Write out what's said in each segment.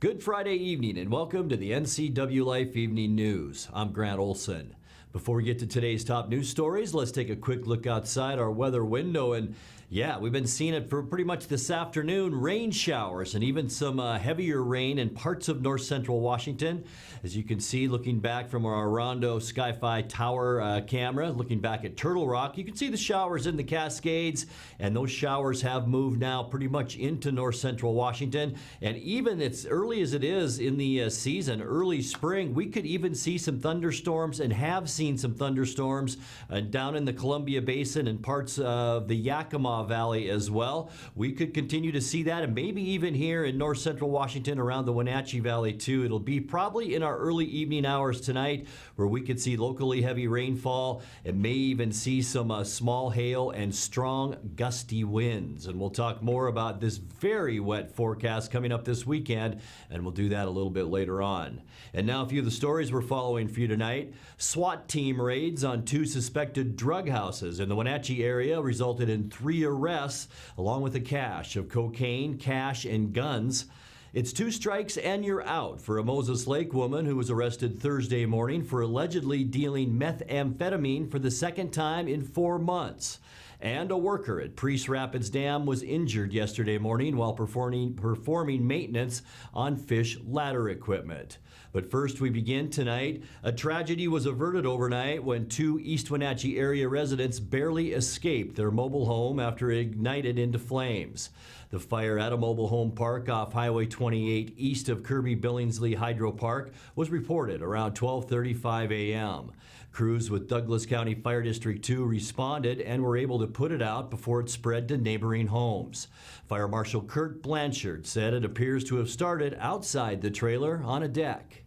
Good Friday evening and welcome to the NCWLIFE Evening News. I'm Grant Olson. Before we get to today's top news stories, let's take a quick look outside our weather window. And yeah, we've been seeing it for pretty much this afternoon. Rain showers and even some heavier rain in parts of north central Washington. As you can see, looking back from our Rondo Sky-Fi Tower camera, looking back at Turtle Rock, you can see the showers in the Cascades. And those showers have moved now pretty much into north central Washington. And even as early as it is in the season, early spring, we could even see some thunderstorms and have seen some thunderstorms down in the Columbia Basin and parts of the Yakima Valley as well. We could continue to see that, and maybe even here in north central Washington around the Wenatchee Valley too. It'll be probably in our early evening hours tonight where we could see locally heavy rainfall and may even see some small hail and strong gusty winds. And we'll talk more about this very wet forecast coming up this weekend, and we'll do that a little bit later on. And now a few of the stories we're following for you tonight. SWAT team raids on 2 suspected drug houses in the Wenatchee area resulted in 3 arrests, along with a cache of cocaine, cash, and guns. It's 2 strikes and you're out for a Moses Lake woman who was arrested Thursday morning for allegedly dealing methamphetamine for the second time in 4 months. And a worker at Priest Rapids Dam was injured yesterday morning while performing maintenance on fish ladder equipment. But first, we begin tonight. A tragedy was averted overnight when 2 East Wenatchee area residents barely escaped their mobile home after it ignited into flames. The fire at a mobile home park off Highway 28 east of Kirby Billingsley Hydro Park was reported around 12:35 a.m. Crews with Douglas County Fire District 2 responded and were able to put it out before it spread to neighboring homes. Fire Marshal Kurt Blanchard said it appears to have started outside the trailer on a deck.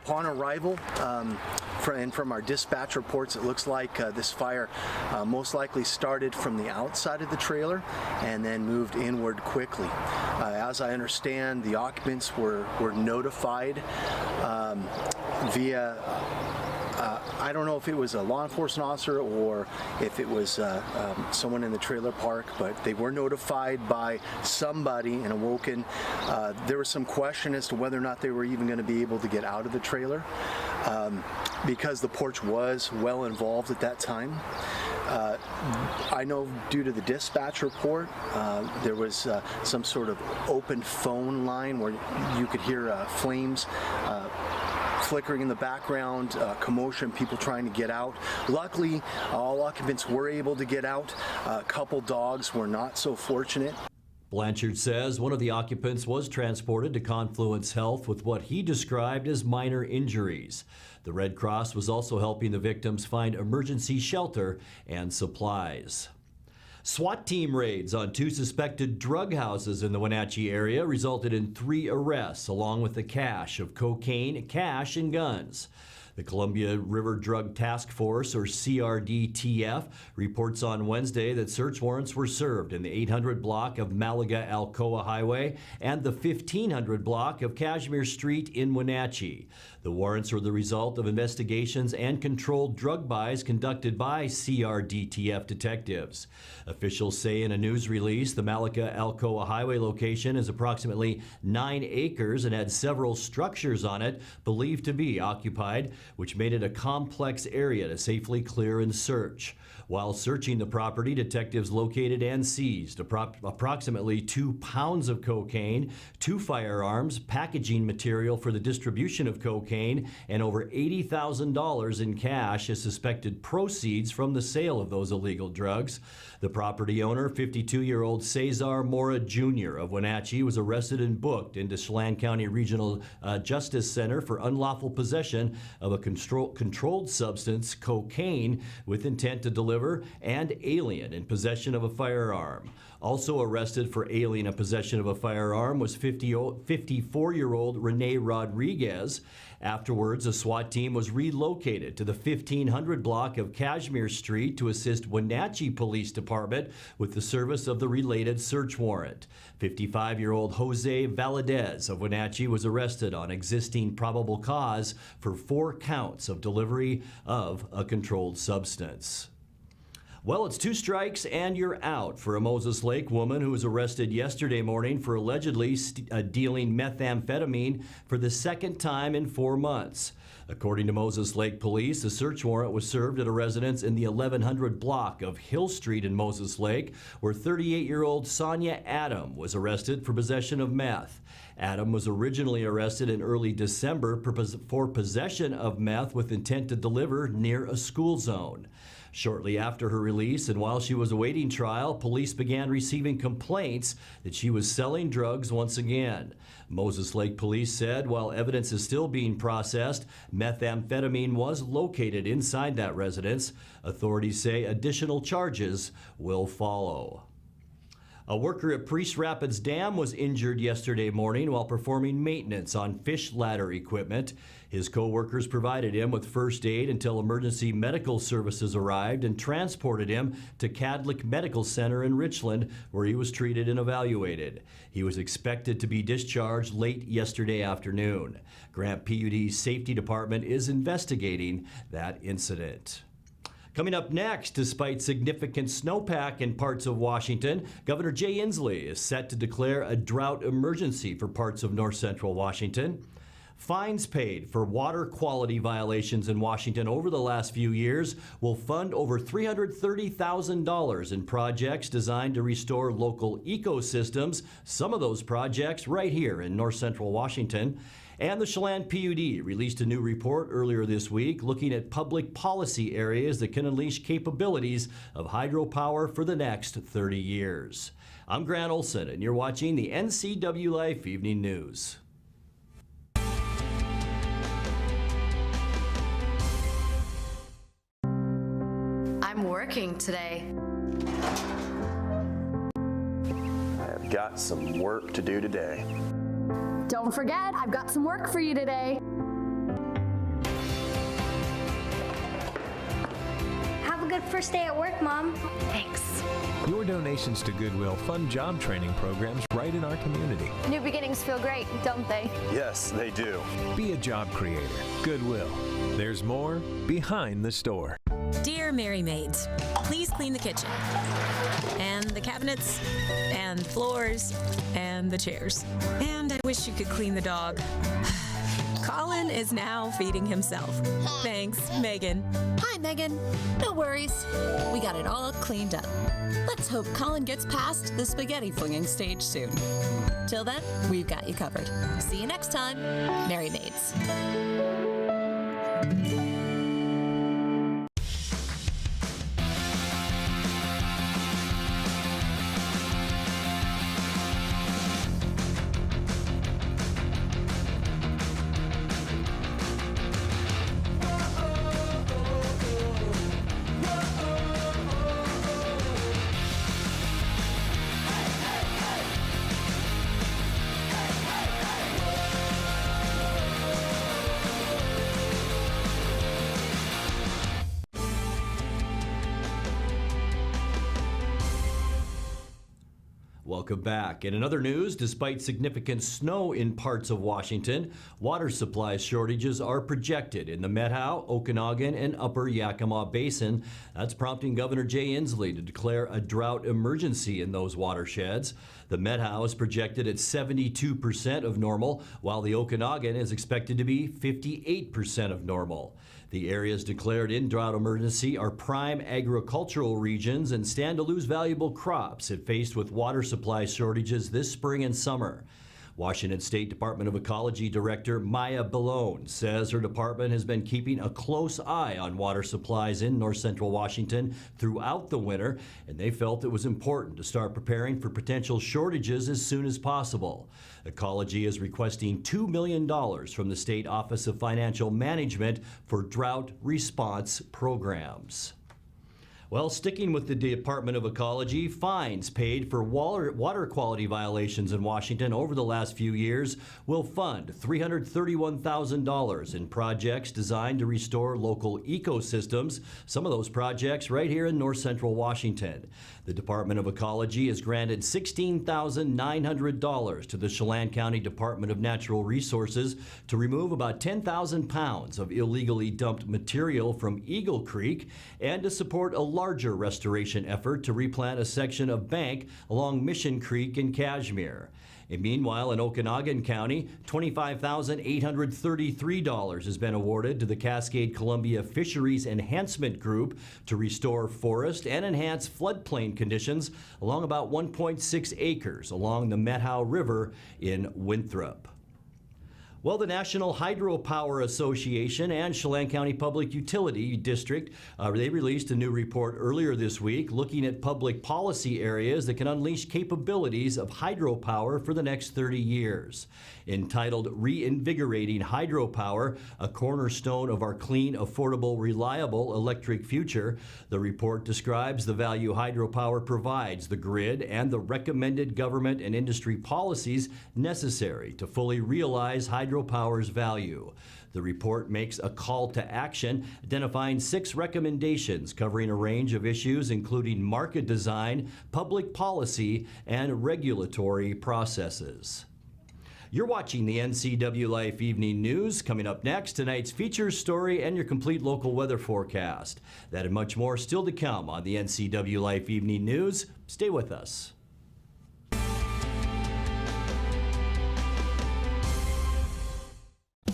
Upon arrival, and from our dispatch reports, it looks like this fire most likely started from the outside of the trailer and then moved inward quickly. As I understand, the occupants were notified via I don't know if it was a law enforcement officer or if it was someone in the trailer park, but they were notified by somebody and awoken. There was some question as to whether or not they were even going to be able to get out of the trailer because the porch was well involved at that time. I know due to the dispatch report, there was some sort of open phone line where you could hear flames flickering in the background, commotion, people trying to get out. Luckily, all occupants were able to get out. A couple dogs were not so fortunate. Blanchard says one of the occupants was transported to Confluence Health with what he described as minor injuries. The Red Cross was also helping the victims find emergency shelter and supplies. SWAT team raids on 2 suspected drug houses in the Wenatchee area resulted in 3 arrests, along with a cache of cocaine, cash, and guns. The Columbia River Drug Task Force, or CRDTF, reports on Wednesday that search warrants were served in the 800 block of Malaga-Alcoa Highway and the 1500 block of Kashmir Street in Wenatchee. The warrants were the result of investigations and controlled drug buys conducted by CRDTF detectives. Officials say in a news release the Malaga-Alcoa Highway location is approximately 9 acres and had several structures on it believed to be occupied, which made it a complex area to safely clear and search. While searching the property, detectives located and seized approximately 2 pounds of cocaine, 2 firearms, packaging material for the distribution of cocaine, and over $80,000 in cash as suspected proceeds from the sale of those illegal drugs. The property owner, 52-year-old Cesar Mora Jr. of Wenatchee, was arrested and booked into Chelan County Regional Justice Center for unlawful possession of a controlled substance, cocaine, with intent to deliver, and alien in possession of a firearm. Also arrested for alien in possession of a firearm was 54-year-old Rene Rodriguez. Afterwards, a SWAT team was relocated to the 1500 block of Kashmir Street to assist Wenatchee Police Department with the service of the related search warrant. 55-year-old Jose Valadez of Wenatchee was arrested on existing probable cause for 4 counts of delivery of a controlled substance. Well, it's 2 strikes and you're out for a Moses Lake woman who was arrested yesterday morning for allegedly dealing methamphetamine for the second time in 4 months. According to Moses Lake Police, a search warrant was served at a residence in the 1100 block of Hill Street in Moses Lake, where 38-year-old Sonia Adam was arrested for possession of meth. Adam was originally arrested in early December for possession of meth with intent to deliver near a school zone. Shortly after her release and while she was awaiting trial, police began receiving complaints that she was selling drugs once again. Moses Lake Police said while evidence is still being processed, methamphetamine was located inside that residence. Authorities say additional charges will follow. A worker at Priest Rapids Dam was injured yesterday morning while performing maintenance on fish ladder equipment. His co-workers provided him with first aid until emergency medical services arrived and transported him to Cadlick Medical Center in Richland, where he was treated and evaluated. He was expected to be discharged late yesterday afternoon. Grant PUD's safety department is investigating that incident. Coming up next, despite significant snowpack in parts of Washington, Governor Jay Inslee is set to declare a drought emergency for parts of north central Washington. Fines paid for water quality violations in Washington over the last few years will fund over $330,000 in projects designed to restore local ecosystems, some of those projects right here in north central Washington. And the Chelan PUD released a new report earlier this week looking at public policy areas that can unleash capabilities of hydropower for the next 30 years. I'm Grant Olson, and you're watching the NCWLIFE Evening News. I'm working today. I have got some work to do today. Don't forget, I've got some work for you today. Have a good first day at work, Mom. Thanks. Your donations to Goodwill fund job training programs right in our community. New beginnings feel great, don't they? Yes, they do. Be a job creator. Goodwill. There's more behind the store. Dear Mary Maids, please clean the kitchen, and the cabinets, and floors, and the chairs. And I wish you could clean the dog. Colin is now feeding himself. Thanks, Megan. Hi, Megan. No worries. We got it all cleaned up. Let's hope Colin gets past the spaghetti flinging stage soon. Till then, we've got you covered. See you next time, Mary Maids. Welcome back. In other news, despite significant snow in parts of Washington, water supply shortages are projected in the Methow, Okanagan, and Upper Yakima Basin. That's prompting Governor Jay Inslee to declare a drought emergency in those watersheds. The Methow is projected at 72% of normal, while the Okanagan is expected to be 58% of normal. The areas declared in drought emergency are prime agricultural regions and stand to lose valuable crops if faced with water supply shortages this spring and summer. Washington State Department of Ecology Director Maya Ballone says her department has been keeping a close eye on water supplies in north central Washington throughout the winter, and they felt it was important to start preparing for potential shortages as soon as possible. Ecology is requesting $2 million from the State Office of Financial Management for drought response programs. Well, sticking with the Department of Ecology, fines paid for water quality violations in Washington over the last few years will fund $331,000 in projects designed to restore local ecosystems, some of those projects right here in north central Washington. The Department of Ecology has granted $16,900 to the Chelan County Department of Natural Resources to remove about 10,000 pounds of illegally dumped material from Eagle Creek and to support a large larger restoration effort to replant a section of bank along Mission Creek in Kashmir. And meanwhile, in Okanagan County, $25,833 has been awarded to the Cascade Columbia Fisheries Enhancement Group to restore forest and enhance floodplain conditions along about 1.6 acres along the Methow River in Winthrop. Well, the National Hydropower Association and Chelan County Public Utility District, they released a new report earlier this week looking at public policy areas that can unleash capabilities of hydropower for the next 30 years. Entitled Reinvigorating Hydropower, a cornerstone of our clean, affordable, reliable electric future, the report describes the value hydropower provides the grid and the recommended government and industry policies necessary to fully realize hydropower's value. The report makes a call to action, identifying 6 recommendations covering a range of issues including market design, public policy, and regulatory processes. You're watching the NCWLIFE Evening News. Coming up next, tonight's features, story, and your complete local weather forecast. That and much more still to come on the NCWLIFE Evening News. Stay with us.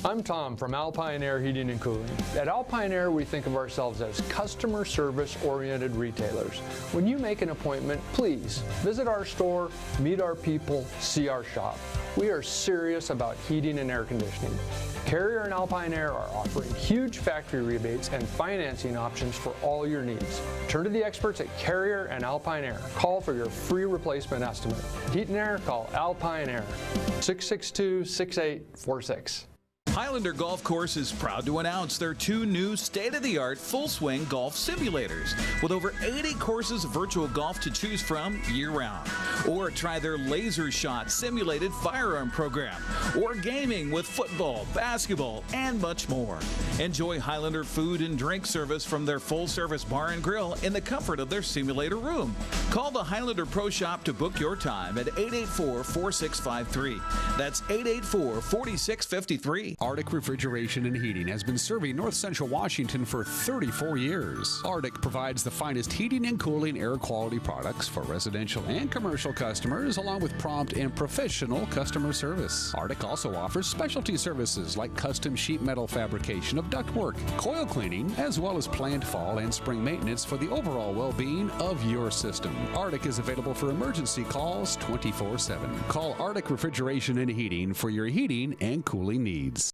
I'm Tom from Alpine Air Heating and Cooling. At Alpine Air, we think of ourselves as customer service-oriented retailers. When you make an appointment, please visit our store, meet our people, see our shop. We are serious about heating and air conditioning. Carrier and Alpine Air are offering huge factory rebates and financing options for all your needs. Turn to the experts at Carrier and Alpine Air. Call for your free replacement estimate. Heat and air, call Alpine Air, 662-6846. Highlander Golf Course is proud to announce their 2 new state-of-the-art full-swing golf simulators with over 80 courses of virtual golf to choose from year-round. Or try their Laser Shot simulated firearm program, or gaming with football, basketball, and much more. Enjoy Highlander food and drink service from their full-service bar and grill in the comfort of their simulator room. Call the Highlander Pro Shop to book your time at 884-4653. That's 884-4653. Arctic Refrigeration and Heating has been serving North Central Washington for 34 years. Arctic provides the finest heating and cooling air quality products for residential and commercial customers, along with prompt and professional customer service. Arctic also offers specialty services like custom sheet metal fabrication of ductwork, coil cleaning, as well as planned fall and spring maintenance for the overall well-being of your system. Arctic is available for emergency calls 24/7. Call Arctic Refrigeration and Heating for your heating and cooling needs.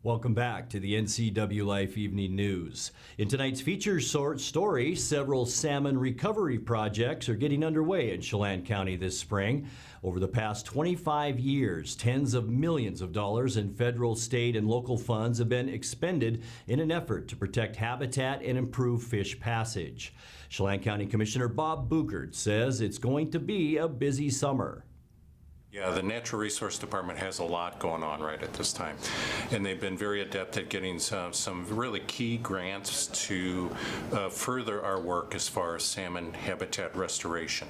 Welcome back to the NCWLIFE Evening News. In tonight's features story, several salmon recovery projects are getting underway in Chelan County this spring. Over the past 25 years, tens of millions of dollars in federal, state, and local funds have been expended in an effort to protect habitat and improve fish passage. Chelan County Commissioner Bob Bugert says it's going to be a busy summer. Yeah, the Natural Resource Department has a lot going on right at this time, and they've been very adept at getting some really key grants to further our work as far as salmon habitat restoration.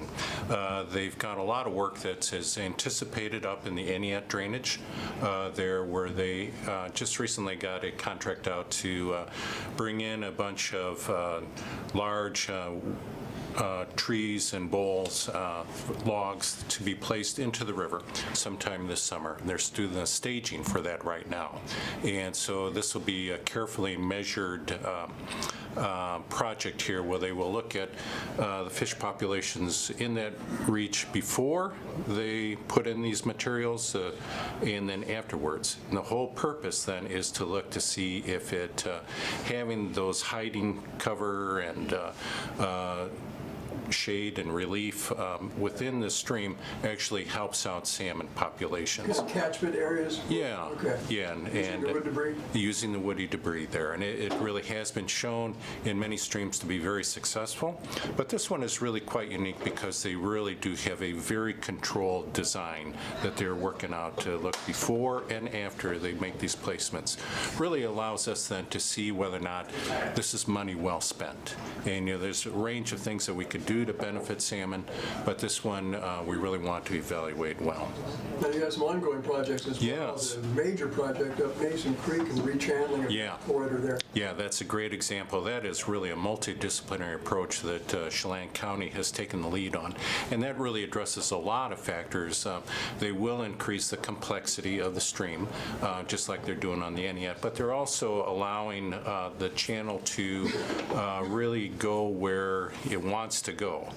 They've got a lot of work that's anticipated up in the Eniat drainage there, where they just recently got a contract out to bring in a bunch of large trees and bowls, logs to be placed into the river sometime this summer. They're doing the staging for that right now. And so this will be a carefully measured project here where they will look at the fish populations in that reach before they put in these materials and then afterwards. And the whole purpose then is to look to see if it having those hiding cover and shade and relief within the stream actually helps out salmon populations. Catchment areas? Yeah, okay. Yeah, and the wood debris? Using the woody debris there, and it really has been shown in many streams to be very successful. But this one is really quite unique because they really do have a very controlled design that they're working out to look before and after they make these placements. Really allows us then to see whether or not this is money well spent. And there's a range of things that we could do do to benefit salmon, but this one we really want to evaluate well. Now you have some ongoing projects as well. Yes. The major recent project up Mason Creek and the rechanneling of the corridor there. Yeah, that's a great example. That is really a multidisciplinary approach that Chelan County has taken the lead on, and that really addresses a lot of factors. They will increase the complexity of the stream, just like they're doing on the Aniat, but they're also allowing the channel to really go where it wants to go.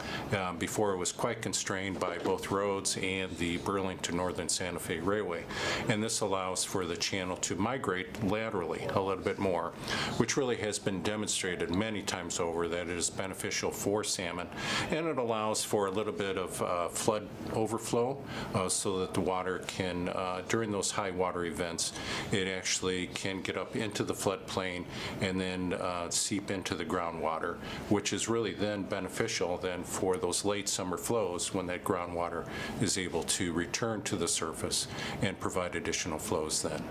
Before it was quite constrained by both roads and the Burlington Northern Santa Fe Railway, and this allows for the channel to migrate laterally a little bit more, which really has been demonstrated many times over that it is beneficial for salmon, and it allows for a little bit of flood overflow so that the water can, during those high water events, it actually can get up into the floodplain and then seep into the groundwater, which is really then beneficial then for those late summer flows when that groundwater is able to return to the surface and provide additional flows then.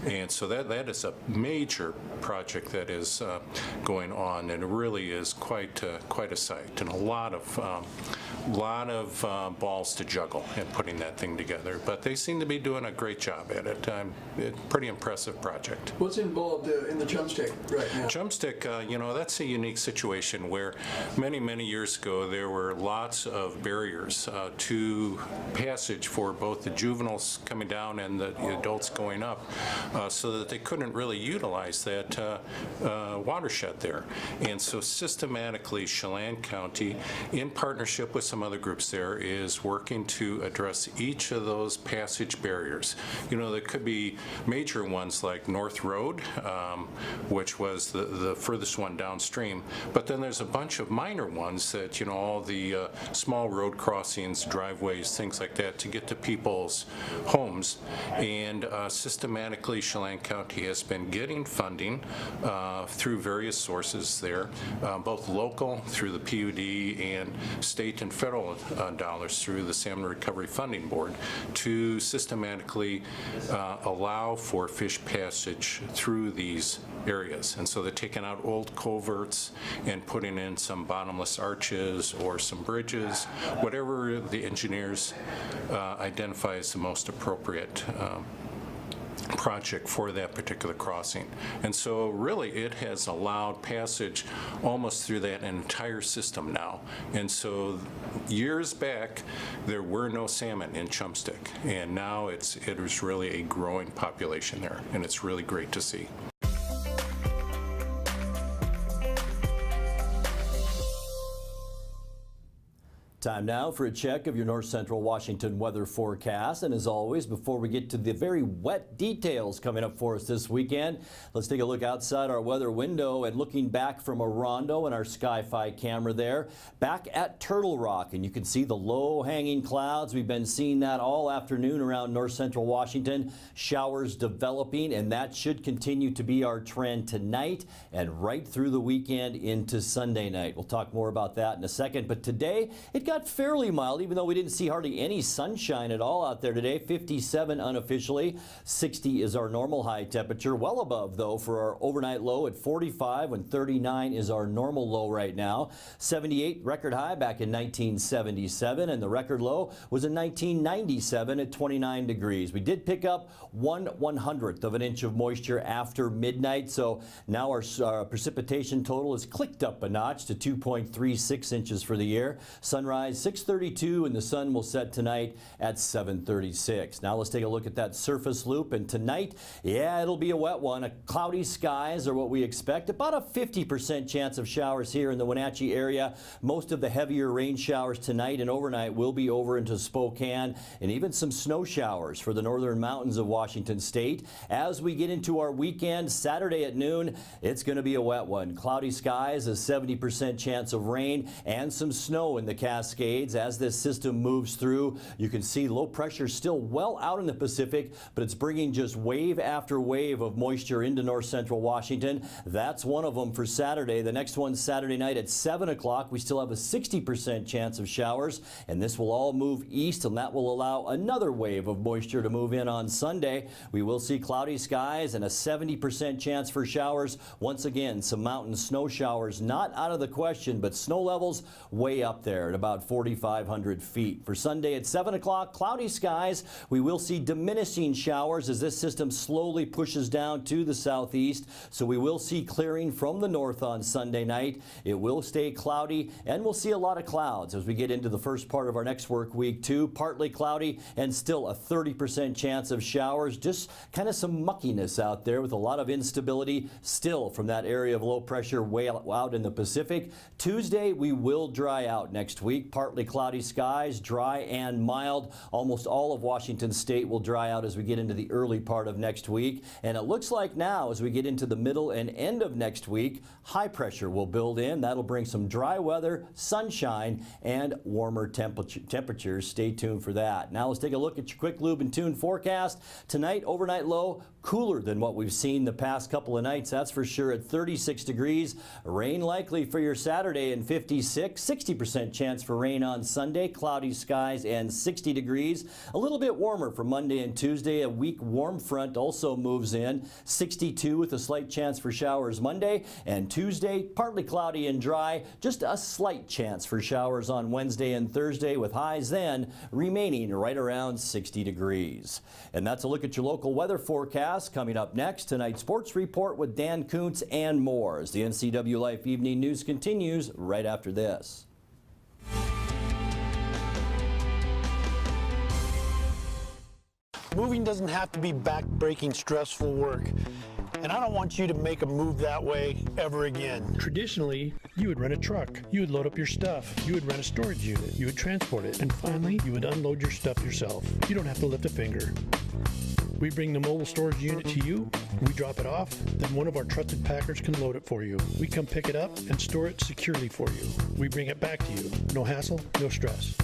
And so that is a major project that is going on, and it really is quite a sight, and a lot of balls to juggle in putting that thing together. But they seem to be doing a great job at it. It's a pretty impressive project. What's involved in the jump stick right now? Jump stick, that's a unique situation where many years ago there were lots of barriers to passage for both the juveniles coming down and the adults going up, so that they couldn't really utilize that watershed there. And so systematically Chelan County, in partnership with some other groups there, is working to address each of those passage barriers. There could be major ones like North Road, which was the furthest one downstream, but then there's a bunch of minor ones that, all the small road crossings, driveways, things like that, to get to people's homes. And systematically Chelan County has been getting funding through various sources there, both local through the PUD and state and federal dollars through the Salmon Recovery Funding Board, to systematically allow for fish passage through these areas. And so they're taking out old culverts and putting in some bottomless arches or some bridges, whatever the engineers identify as the most appropriate project for that particular crossing. And so really it has allowed passage almost through that entire system now. And so years back there were no salmon in Chumstick, and now it is really a growing population there, and it's really great to see. Time now for a check of your North Central Washington weather forecast. And as always, before we get to the very wet details coming up for us this weekend, let's take a look outside our weather window and looking back from Orondo and our Sky-Fi camera there, back at Turtle Rock. And you can see the low-hanging clouds. We've been seeing that all afternoon around North Central Washington. Showers developing, and that should continue to be our trend tonight and right through the weekend into Sunday night. We'll talk more about that in a second. But today, it got fairly mild, even though we didn't see hardly any sunshine at all out there today. 57 unofficially. 60 is our normal high temperature. Well above, though, for our overnight low at 45, when 39 is our normal low right now. 78 record high back in 1977, and the record low was in 1997 at 29 degrees. We did pick up 1/100th of an inch of moisture after midnight, so now our precipitation total is clicked up a notch to 2.36 inches for the year. Sunrise 6:32, and the sun will set tonight at 7:36. Now let's take a look at that surface loop, and tonight, it'll be a wet one. Cloudy skies are what we expect. About a 50% chance of showers here in the Wenatchee area. Most of the heavier rain showers tonight and overnight will be over into Spokane, and even some snow showers for the northern mountains of Washington state. As we get into our weekend, Saturday at noon, it's going to be a wet one. Cloudy skies, a 70% chance of rain, and some snow in the Cascades Cascades. As this system moves through, you can see low pressure still well out in the Pacific, but it's bringing just wave after wave of moisture into north central Washington. That's one of them for Saturday. The next one's Saturday night at 7 o'clock. We still have a 60% chance of showers, and this will all move east, and that will allow another wave of moisture to move in on Sunday. We will see cloudy skies and a 70% chance for showers. Once again, some mountain snow showers not out of the question, but snow levels way up there at about 4,500 feet. For Sunday at 7 o'clock, cloudy skies. We will see diminishing showers as this system slowly pushes down to the southeast. So we will see clearing from the north on Sunday night. It will stay cloudy, and we'll see a lot of clouds as we get into the first part of our next work week too. Partly cloudy and still a 30% chance of showers. Just kind of some muckiness out there with a lot of instability still from that area of low pressure way out in the Pacific. Tuesday, we will dry out next week. Partly cloudy skies, dry and mild. Almost all of Washington state will dry out as we get into the early part of next week. And it looks like now as we get into the middle and end of next week, high pressure will build in. That'll bring some dry weather, sunshine, and warmer temperatures. Stay tuned for that. Now let's take a look at your quick lube and tune forecast. Tonight, overnight low, cooler than what we've seen the past couple of nights, that's for sure, at 36 degrees. Rain likely for your Saturday in 56, 60% chance for rain on Sunday, cloudy skies and 60 degrees. A little bit warmer for Monday and Tuesday. A weak warm front also moves in, 62 with a slight chance for showers Monday, and Tuesday partly cloudy and dry, just a slight chance for showers on Wednesday and Thursday, with highs then remaining right around 60 degrees. And that's a look at your local weather forecast. Coming up next, tonight's sports report with Dan Kuntz and more as the NCW Life Evening News continues right after this. Moving doesn't have to be back-breaking, stressful work. And I don't want you to make a move that way ever again. Traditionally, you would rent a truck. You would load up your stuff. You would rent a storage unit. You would transport it. And finally, you would unload your stuff yourself. You don't have to lift a finger. We bring the mobile storage unit to you, we drop it off, then one of our trusted packers can load it for you. We come pick it up and store it securely for you. We bring it back to you. No hassle, no stress.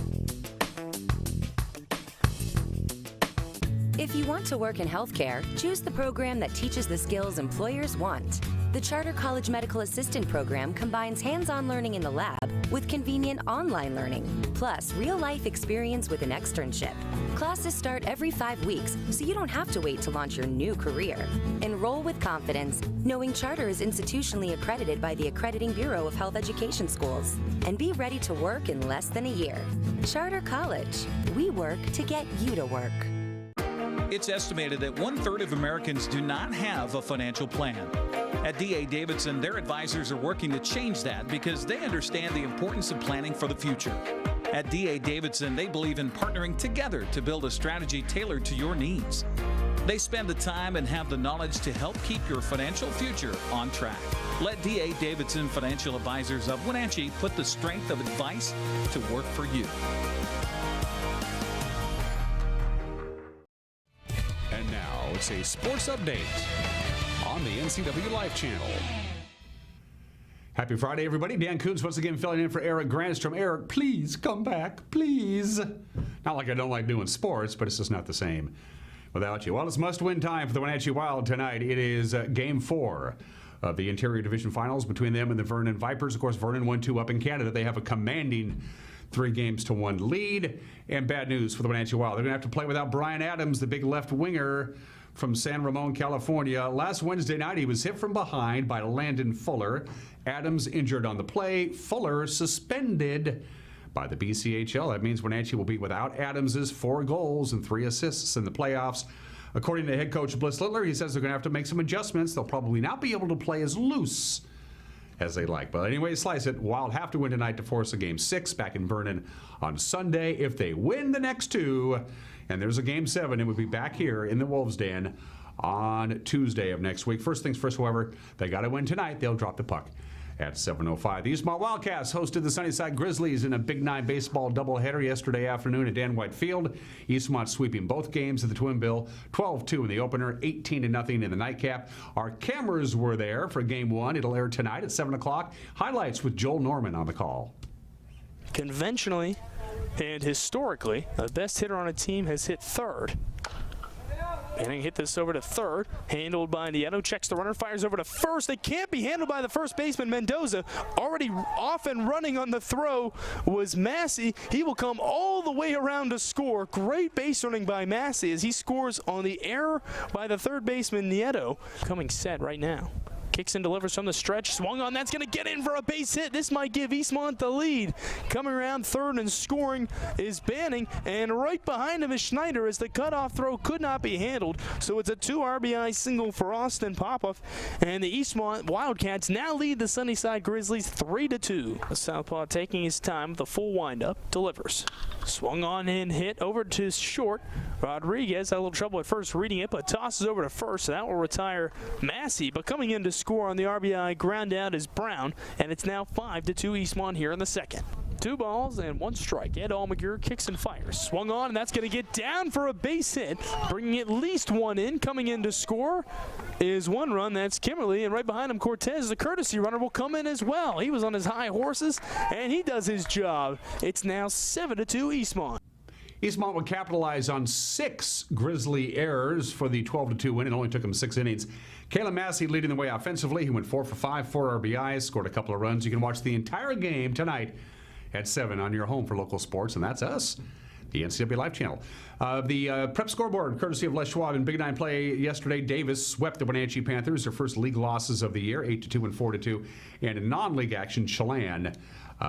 If you want to work in healthcare, choose the program that teaches the skills employers want. The Charter College Medical Assistant Program combines hands-on learning in the lab with convenient online learning, plus real-life experience with an externship. Classes start every 5 weeks, so you don't have to wait to launch your new career. Enroll with confidence, knowing Charter is institutionally accredited by the Accrediting Bureau of Health Education Schools, and be ready to work in less than a year. Charter College. We work to get you to work. It's estimated that 1/3 of Americans do not have a financial plan. At D.A. Davidson, their advisors are working to change that because they understand the importance of planning for the future. At D.A. Davidson, they believe in partnering together to build a strategy tailored to your needs. They spend the time and have the knowledge to help keep your financial future on track. Let D.A. Davidson Financial Advisors of Wenatchee put the strength of advice to work for you. And now it's a sports update on the NCW Life channel. Happy Friday, everybody. Dan Kuntz once again filling in for Eric Grandstrom. Eric, please come back, please. Not like I don't like doing sports, but it's just not the same without you. Well, it's must-win time for the Wenatchee Wild tonight. It is Game 4 of the Interior Division Finals between them and the Vernon Vipers. Of course, Vernon 1-2 up in Canada. They have a commanding 3-1 lead. And bad news for the Wenatchee Wild. They're going to have to play without Brian Adams, the big left winger from San Ramon, California. Last Wednesday night, he was hit from behind by Landon Fuller. Adams injured on the play. Fuller suspended by the BCHL. That means Wenatchee will be without Adams' 4 goals and 3 assists in the playoffs. According to head coach Bliss Littler, he says they're going to have to make some adjustments. They'll probably not be able to play as loose as they like. But anyway, slice it. Wild have to win tonight to force a Game 6 back in Vernon on Sunday. If they win the next 2, and there's a Game 7, it would be back here in the Wolves' Den on Tuesday of next week. First things first, however, they got to win tonight. They'll drop the puck at 7:05. The Eastmont Wildcats hosted the Sunnyside Grizzlies in a Big 9 baseball doubleheader yesterday afternoon at Dan White Field. Eastmont sweeping both games at the Twin Bill, 12-2 in the opener, 18-0 in the nightcap. Our cameras were there for Game 1. It'll air tonight at 7 o'clock. Highlights with Joel Norman on the call. conventionally and historically, the best hitter on a team has hit third. Banning hit this over to third, handled by Nieto, checks the runner, fires over to first. It can't be handled by the first baseman, Mendoza. Already off and running on the throw was Massey. He will come all the way around to score. Great base running by Massey as he scores on the error by the third baseman, Nieto. Coming set right now. Kicks and delivers from the stretch. Swung on. That's going to get in for a base hit. This might give Eastmont the lead. Coming around third and scoring is Banning. And right behind him is Schneider as the cutoff throw could not be handled. So it's a 2 RBI single for Austin Popoff. And the Eastmont Wildcats now lead the Sunnyside Grizzlies 3-2. The southpaw taking his time with a full windup. Delivers. Swung on and hit over to short. Rodriguez had a little trouble at first reading it, but tosses over to first. So that will retire Massey. But coming in to score on the RBI ground out is Brown, and it's now 5-2 Eastmont here in the second. 2 balls and 1 strike. Ed Allmagur kicks and fires. Swung on, and that's going to get down for a base hit, bringing at least 1 in. Coming in to score is 1 run. That's Kimberly, and right behind him, Cortez, the courtesy runner, will come in as well. He was on his high horses, and he does his job. It's now 7-2 Eastmont. Eastmont would capitalize on 6 Grizzly errors for the 12-2 win. It only took him 6 innings. Kalen Massey leading the way offensively. He went 4 for 5, 4 RBIs, scored a couple of runs. You can watch the entire game tonight at 7 on your home for local sports, and that's us, the NCWLIFE channel. The prep scoreboard, courtesy of Les Schwab in Big 9 play yesterday. Davis swept the Wenatchee Panthers, their first league losses of the year, 8-2 and 4-2. And in non-league action, Chelan,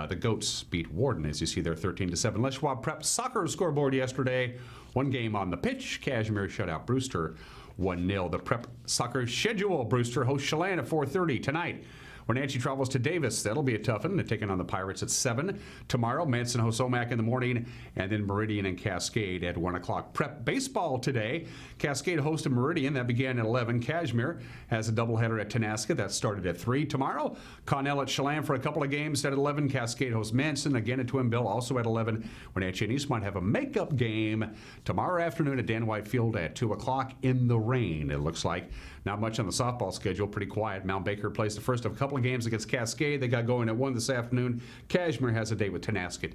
the Goats beat Warden, as you see there, 13-7. Les Schwab prep soccer scoreboard yesterday. 1 game on the pitch. Cashmere shut out Brewster 1-0. The prep soccer schedule, Brewster hosts Chelan at 4:30 tonight. Wenatchee travels to Davis. That'll be a tough one. They're taking on the Pirates at 7. Tomorrow, Manson hosts Omak in the morning, and then Meridian and Cascade at 1 o'clock. Prep baseball today. Cascade hosts Meridian. That began at 11. Cashmere has a doubleheader at Tenaska. That started at 3. Tomorrow, Connell at Chelan for a couple of games at 11. Cascade hosts Manson again at Twinbell, also at 11. Wenatchee and Eastmont have a makeup game tomorrow afternoon at Dan White Field at 2 o'clock in the rain, it looks like. Not much on the softball schedule, pretty quiet. Mount Baker plays the first of a couple of games against Cascade. They got going at 1 this afternoon. Cashmere has a date with Tenasket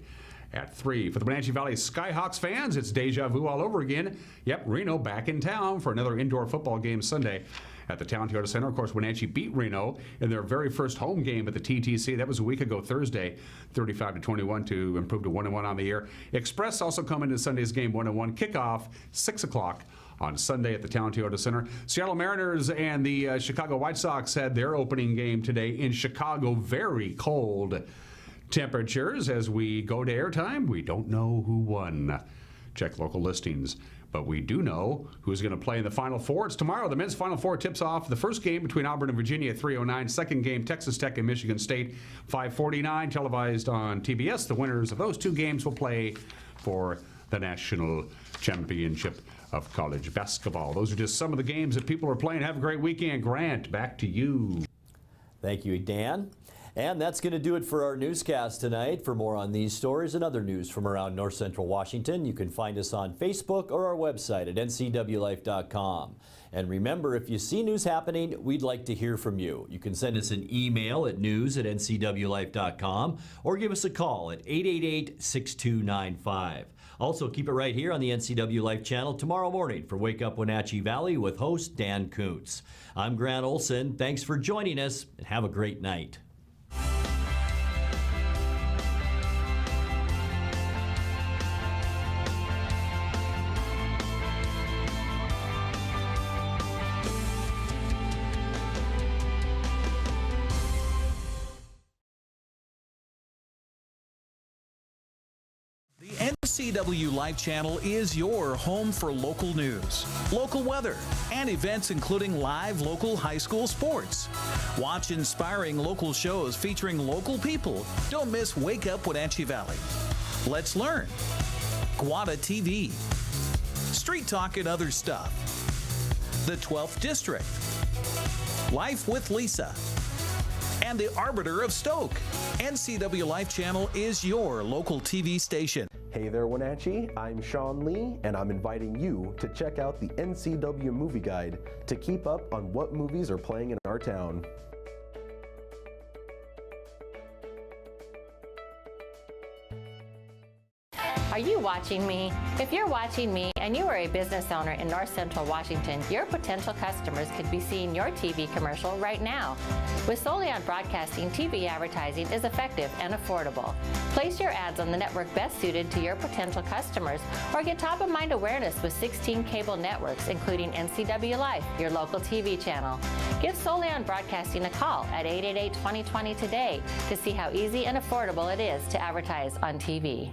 at 3. For the Wenatchee Valley Skyhawks fans, it's deja vu all over again. Yep, Reno back in town for another indoor football game Sunday at the Town Toyota Center. Of course, Wenatchee beat Reno in their very first home game at the TTC. That was a week ago Thursday, 35-21 to improve to 1-1 on the year. Express also come into Sunday's game 1-1. Kickoff 6 o'clock on Sunday at the Town Toyota Center. Seattle Mariners and the Chicago White Sox had their opening game today in Chicago. Very cold temperatures. As we go to airtime, we don't know who won. Check local listings. But we do know who's going to play in the Final Four. It's tomorrow. The men's Final Four tips off the first game between Auburn and Virginia at 3:09. Second game, Texas Tech and Michigan State, 5:49, televised on TBS. The winners of those 2 games will play for the National Championship of College Basketball. Those are just some of the games that people are playing. Have a great weekend. Grant, back to you. Thank you, Dan. And that's going to do it for our newscast tonight. For more on these stories and other news from around North Central Washington, you can find us on Facebook or our website at ncwlife.com. And remember, if you see news happening, we'd like to hear from you. You can send us an email at news@ncwlife.com or give us a call at 888-6295. Also, keep it right here on the NCW Life channel tomorrow morning for Wake Up Wenatchee Valley with host Dan Kuntz. I'm Grant Olson. Thanks for joining us, and have a great night. NCWLIFE channel is your home for local news, local weather, and events including live local high school sports. Watch inspiring local shows featuring local people. Don't miss Wake Up Wenatchee Valley. Let's learn. Guada TV. Street Talk and Other Stuff. The 12th District. Life with Lisa. And the Arbiter of Stoke. NCWLIFE channel is your local TV station. Hey there, Wenatchee. I'm Sean Lee, and I'm inviting you to check out the NCW Movie Guide to keep up on what movies are playing in our town. Are you watching me? If you're watching me and you are a business owner in North Central Washington, your potential customers could be seeing your TV commercial right now. With Solely on Broadcasting, TV advertising is effective and affordable. Place your ads on the network best suited to your potential customers, or get top-of-mind awareness with 16 cable networks, including NCWLIFE, your local TV channel. Give Solely on Broadcasting a call at 888-2020 today to see how easy and affordable it is to advertise on TV.